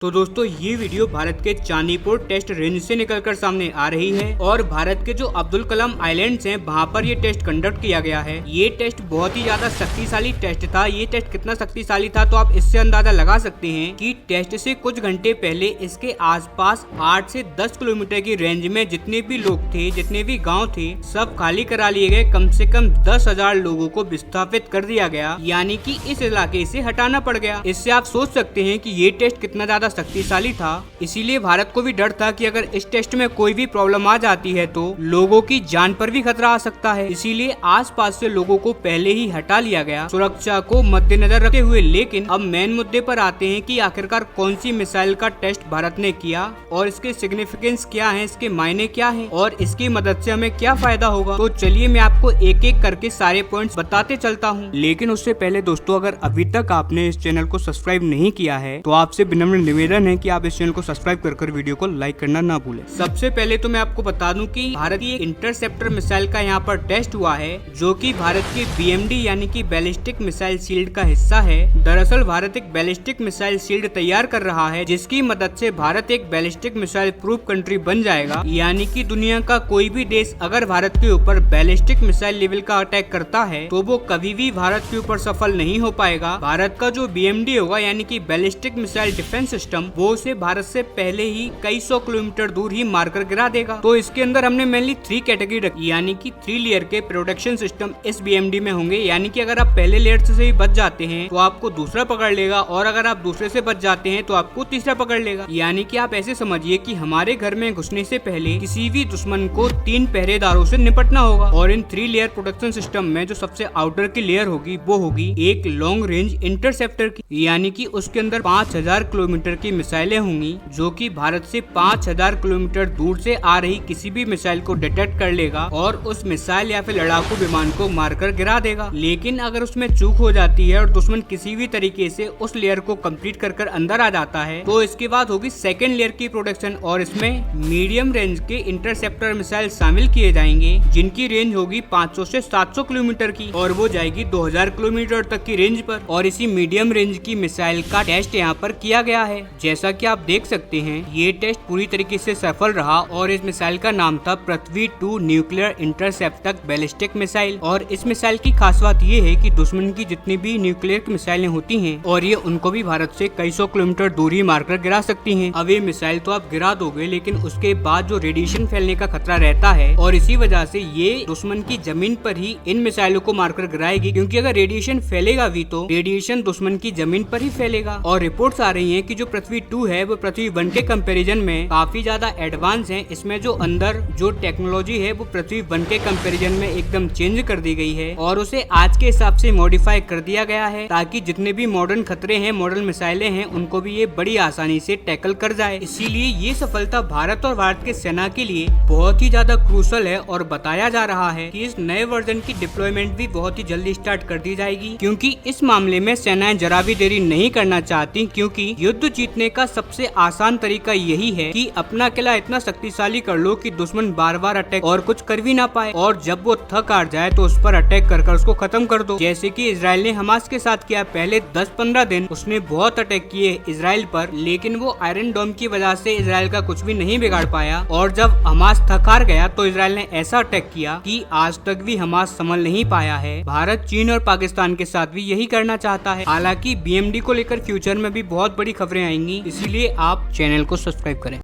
तो दोस्तों ये वीडियो भारत के चांदीपुर टेस्ट रेंज से निकलकर सामने आ रही है और भारत के जो अब्दुल कलाम आइलैंड्स हैं वहाँ पर ये टेस्ट कंडक्ट किया गया है। ये टेस्ट बहुत ही ज्यादा शक्तिशाली टेस्ट था। ये टेस्ट कितना शक्तिशाली था तो आप इससे अंदाजा लगा सकते हैं कि टेस्ट से कुछ घंटे पहले इसके आसपास 8 से 10 किलोमीटर की रेंज में जितने भी लोग थे, जितने भी गाँव थे, सब खाली करा लिए गए। कम से कम 10,000 लोगों को विस्थापित कर दिया गया, यानी कि इस इलाके से हटाना पड़ गया। इससे आप सोच सकते हैं कि ये टेस्ट कितना ज्यादा शक्तिशाली था। इसीलिए भारत को भी डर था कि अगर इस टेस्ट में कोई भी प्रॉब्लम आ जाती है तो लोगों की जान पर भी खतरा आ सकता है। इसीलिए आसपास से लोगों को पहले ही हटा लिया गया सुरक्षा को मद्देनजर रखते हुए। लेकिन अब मेन मुद्दे पर आते हैं कि आखिरकार कौन सी मिसाइल का टेस्ट भारत ने किया और इसके सिग्निफिकेंस क्या है, इसके मायने क्या है और इसकी मदद से हमें क्या फायदा होगा। तो चलिए मैं आपको एक एक करके सारे पॉइंट्स बताते चलता हूँ। लेकिन उससे पहले दोस्तों, अगर अभी तक आपने इस चैनल को सब्सक्राइब नहीं किया है तो आपसे विनम्र निवेदन है कि आप इस चैनल को सब्सक्राइब कर वीडियो को लाइक करना ना भूलें। सबसे पहले तो मैं आपको बता दूं कि भारतीय इंटरसेप्टर मिसाइल का यहाँ पर टेस्ट हुआ है, जो कि भारत के BMD यानी कि बैलिस्टिक मिसाइल शील्ड का हिस्सा है। दरअसल भारत एक बैलिस्टिक मिसाइल शील्ड तैयार कर रहा है, जिसकी मदद से भारत एक बैलिस्टिक मिसाइल प्रूफ कंट्री बन जाएगा। यानी कि दुनिया का कोई भी देश अगर भारत के ऊपर बैलिस्टिक मिसाइल लेवल का अटैक करता है तो वो कभी भी भारत के ऊपर सफल नहीं हो पाएगा। भारत का जो BMD होगा यानी कि बैलिस्टिक मिसाइल डिफेंस सिस्टम, वो उसे भारत से पहले ही कई 100 किलोमीटर दूर ही मारकर गिरा देगा। तो इसके अंदर हमने मेनली 3 कैटेगरी रखी, यानी कि 3 लेयर के प्रोटेक्शन सिस्टम इस BMD में होंगे। यानी कि अगर आप पहले लेयर से ही बच जाते हैं तो आपको दूसरा पकड़ लेगा, और अगर आप दूसरे से बच जाते हैं तो आपको तीसरा पकड़ लेगा। यानी कि आप ऐसे समझिए कि हमारे घर में घुसने से पहले किसी भी दुश्मन को 3 पहरेदारों से निपटना होगा। और इन 3 लेयर प्रोटेक्शन सिस्टम में जो सबसे आउटर की लेयर होगी वो होगी एक लॉन्ग रेंज इंटरसेप्टर की, यानी कि उसके अंदर 5000 किलोमीटर की मिसाइलें होंगी, जो कि भारत से 5000 किलोमीटर दूर से आ रही किसी भी मिसाइल को डिटेक्ट कर लेगा और उस मिसाइल या फिर लड़ाकू विमान को मारकर गिरा देगा। लेकिन अगर उसमें चूक हो जाती है और दुश्मन किसी भी तरीके से उस लेयर को कंप्लीट कर अंदर आ जाता है तो इसके बाद होगी सेकेंड लेयर की प्रोटेक्शन, और इसमें मीडियम रेंज के इंटरसेप्टर मिसाइल शामिल किए जाएंगे, जिनकी रेंज होगी 500 से 700 किलोमीटर की, और वो जाएगी 2000 किलोमीटर तक की रेंज पर। और इसी मीडियम रेंज की मिसाइल का टेस्ट यहाँ पर किया गया है। जैसा कि आप देख सकते हैं ये टेस्ट पूरी तरीके से सफल रहा, और इस मिसाइल का नाम था पृथ्वी 2 न्यूक्लियर इंटरसेप्टर बैलिस्टिक मिसाइल। और इस मिसाइल की खास बात ये है कि दुश्मन की जितनी भी न्यूक्लियर मिसाइलें होती हैं और ये उनको भी भारत से कई 100 किलोमीटर दूर ही मारकर गिरा सकती हैं। अब ये मिसाइल तो आप गिरा दोगे, लेकिन उसके बाद जो रेडिएशन फैलने का खतरा रहता है, और इसी वजह से ये दुश्मन की जमीन पर ही इन मिसाइलों को मारकर गिराएगी, क्योंकि अगर रेडिएशन फैलेगा भी तो रेडिएशन दुश्मन की जमीन पर ही फैलेगा। और रिपोर्ट्स आ रही हैं कि जो पृथ्वी 2 है वो पृथ्वी 1 के कंपैरिजन में काफी ज्यादा एडवांस है। इसमें जो अंदर जो टेक्नोलॉजी है वो पृथ्वी 1 के कंपैरिजन में एकदम चेंज कर दी गई है, और उसे आज के हिसाब से मॉडिफाई कर दिया गया है, ताकि जितने भी मॉडर्न खतरे हैं, मॉडर्न मिसाइलें हैं, उनको भी ये बड़ी आसानी से टैकल कर जाए। इसीलिए ये सफलता भारत और भारत के सेना के लिए बहुत ही ज्यादा क्रूशल है, और बताया जा रहा है कि इस नए वर्जन की डिप्लॉयमेंट भी बहुत ही जल्दी स्टार्ट कर दी जाएगी, क्योंकि इस मामले में सेनाएं जरा भी देरी नहीं करना चाहती। क्योंकि युद्ध जीतने का सबसे आसान तरीका यही है कि अपना किला इतना शक्तिशाली कर लो कि दुश्मन बार बार अटैक और कुछ कर भी ना पाए, और जब वो थक हार जाए तो उस पर अटैक कर उसको खत्म कर दो। जैसे कि इजराइल ने हमास के साथ किया। पहले 10-15 दिन उसने बहुत अटैक किए इजराइल पर, लेकिन वो आयरन डोम की वजह से इजराइल का कुछ भी नहीं बिगाड़ पाया। और जब हमास थक हार गया तो इजराइल ने ऐसा अटैक किया कि आज तक भी हमास संभल नहीं पाया है। भारत, चीन और पाकिस्तान के साथ भी यही करना चाहता है। हालांकि BMD को लेकर फ्यूचर में भी बहुत बड़ी खबरें आएंगी, इसीलिए आप चैनल को सब्सक्राइब करें।